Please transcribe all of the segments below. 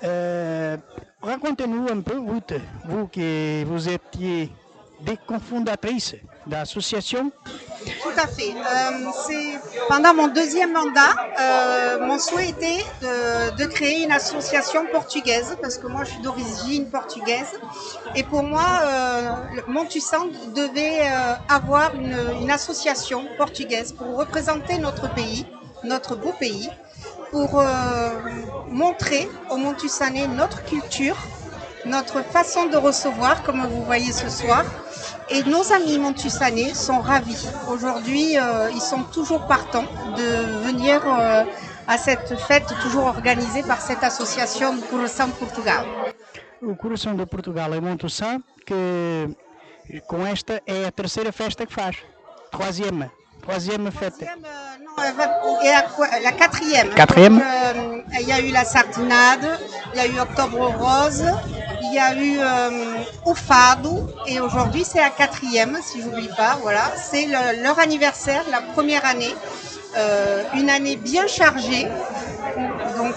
Euh, Racontez-nous un peu, vous qui vous étiez des cofondatrices d'associations. Tout à fait. Pendant mon deuxième mandat, mon souhait était de créer une association portugaise, parce que moi je suis d'origine portugaise. Et pour moi, Montussan devait avoir une association portugaise pour représenter notre pays, notre beau pays, pour montrer aux Montussanais notre culture, notre façon de recevoir, comme vous voyez ce soir. Et nos amis montussanais sont ravis. Aujourd'hui, ils sont toujours partants de venir à cette fête toujours organisée par cette association do Coração de Portugal. O Coração de Portugal é Montussan, que com esta é a terceira festa que faz. Troisième fête. Non, et la quatrième. Quatrième. Donc, il y a eu la Sardinade, il y a eu Octobre Rose, il y a eu o Fado, et aujourd'hui c'est la quatrième, si j'oublie pas. Voilà, c'est leur anniversaire, la première année, une année bien chargée, donc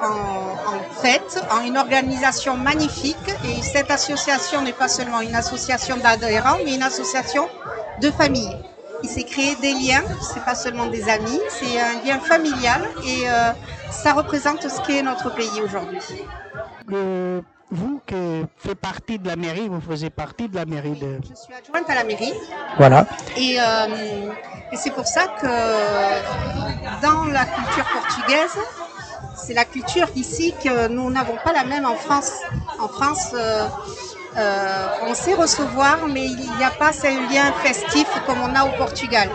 en fête, en une organisation magnifique. Et cette association n'est pas seulement une association d'adhérents, mais une association de famille. Il s'est créé des liens, c'est pas seulement des amis, c'est un lien familial et ça représente ce qu'est notre pays aujourd'hui. Vous qui faites partie de la mairie, vous faisiez partie de la mairie de... Je suis adjointe à la mairie. Voilà. Et c'est pour ça que dans la culture portugaise, c'est la culture ici que nous n'avons pas la même en France. En France, on sait recevoir, mais il n'y a pas ce lien festif comme on a au Portugal.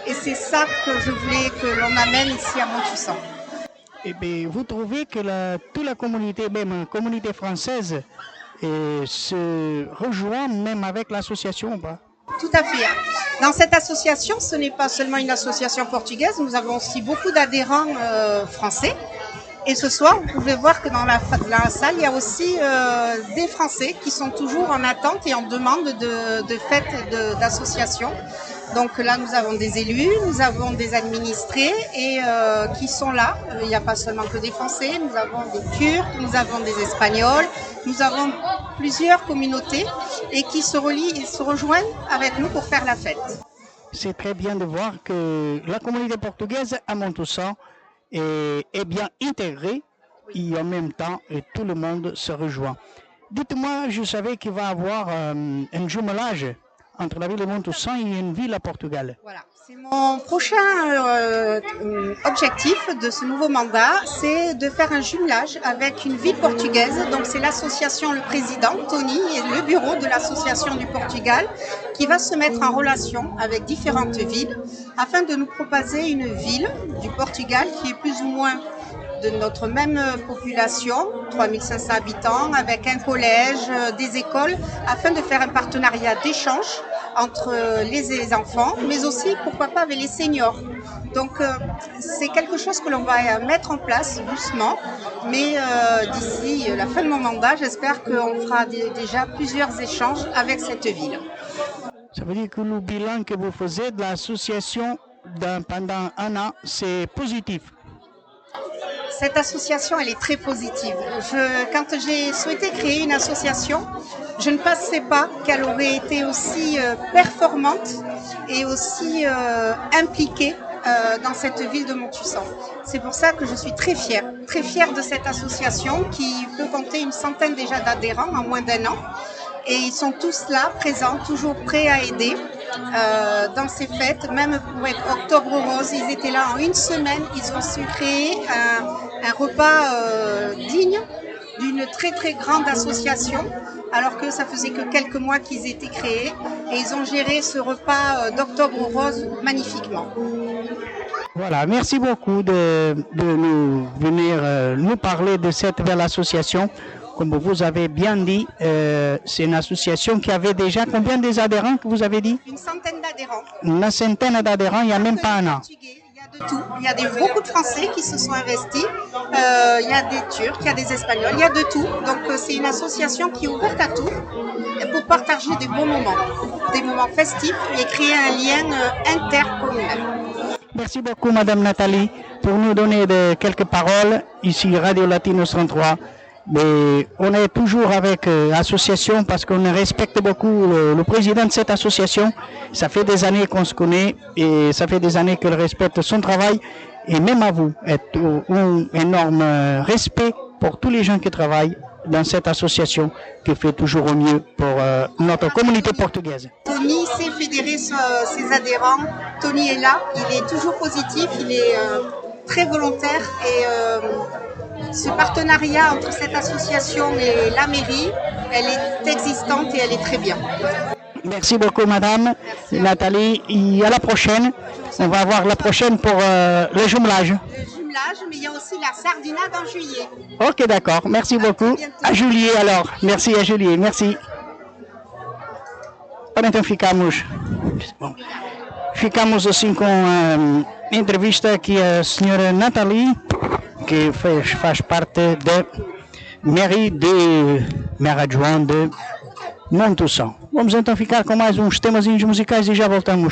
Et c'est ça que je voulais que l'on amène ici à Montussan. Et bien, vous trouvez que toute la communauté, même la communauté française, se rejoint même avec l'association ou pas? Tout à fait. Dans cette association, ce n'est pas seulement une association portugaise, nous avons aussi beaucoup d'adhérents français. Et ce soir, vous pouvez voir que dans la salle, il y a aussi des Français qui sont toujours en attente et en demande de fêtes d'association. Donc là, nous avons des élus, nous avons des administrés et qui sont là. Il n'y a pas seulement que des Français, nous avons des Turcs, nous avons des Espagnols, nous avons plusieurs communautés et qui se relient et se rejoignent avec nous pour faire la fête. C'est très bien de voir que la communauté portugaise à Montussan est bien intégrée et en même temps tout le monde se rejoint. Dites-moi, je savais qu'il va y avoir un jumelage entre la ville de Montussan et une ville à Portugal. Voilà, c'est mon prochain objectif de ce nouveau mandat, c'est de faire un jumelage avec une ville portugaise. Donc c'est l'association, le président Tony et le bureau de l'association du Portugal qui va se mettre en relation avec différentes villes afin de nous proposer une ville du Portugal qui est plus ou moins de notre même population, 3500 habitants, avec un collège, des écoles, afin de faire un partenariat d'échange entre les enfants, mais aussi, pourquoi pas, avec les seniors. Donc, c'est quelque chose que l'on va mettre en place doucement, mais d'ici la fin de mon mandat, j'espère qu'on fera déjà plusieurs échanges avec cette ville. Ça veut dire que le bilan que vous faisiez de l'association pendant un an, c'est positif. Cette association, elle est très positive. Quand j'ai souhaité créer une association, je ne pensais pas qu'elle aurait été aussi performante et aussi impliquée dans cette ville de Montussan. C'est pour ça que je suis très fière de cette association qui peut compter une centaine déjà d'adhérents en moins d'un an. Et ils sont tous là, présents, toujours prêts à aider dans ces fêtes. Même pour Octobre Rose, ils étaient là en une semaine. Ils ont su créer un repas digne d'une très grande association, alors que ça faisait que quelques mois qu'ils étaient créés. Et ils ont géré ce repas d'Octobre Rose magnifiquement. Voilà, merci beaucoup de nous venir nous parler de cette belle association. Comme vous avez bien dit, c'est une association qui avait déjà combien d'adhérents que vous avez dit? Une centaine d'adhérents. Une centaine d'adhérents, il n'y a même pas un an. Il y a de tout. Il y a beaucoup de Français qui se sont investis. Il y a des Turcs, il y a des Espagnols, il y a de tout. Donc c'est une association qui est ouverte à tout pour partager des bons moments festifs et créer un lien intercommunal. Merci beaucoup, Madame Nathalie, pour nous donner quelques paroles ici, Radio Latino 33. Mais on est toujours avec l'association parce qu'on respecte beaucoup le président de cette association. Ça fait des années qu'on se connaît et ça fait des années qu'elle respecte son travail. Et même à vous, un énorme respect pour tous les gens qui travaillent dans cette association qui fait toujours au mieux pour notre communauté portugaise. Tony sait fédérer ses adhérents. Tony est là, il est toujours positif, il est très volontaire et ce partenariat entre cette association et la mairie, elle est existante et elle est très bien. Merci beaucoup, Madame Nathalie. Et à la prochaine. On va voir la prochaine pour le jumelage. Le jumelage, mais il y a aussi la sardinade en juillet. Ok, d'accord. Merci beaucoup. A juillet, alors. Merci a juillet. Merci. Ora, então ficamos assim com a entrevista aqui à senhora Nathalie, que faz parte da mairie de Marajoão de Montução. Vamos então ficar com mais uns temazinhos musicais e já voltamos.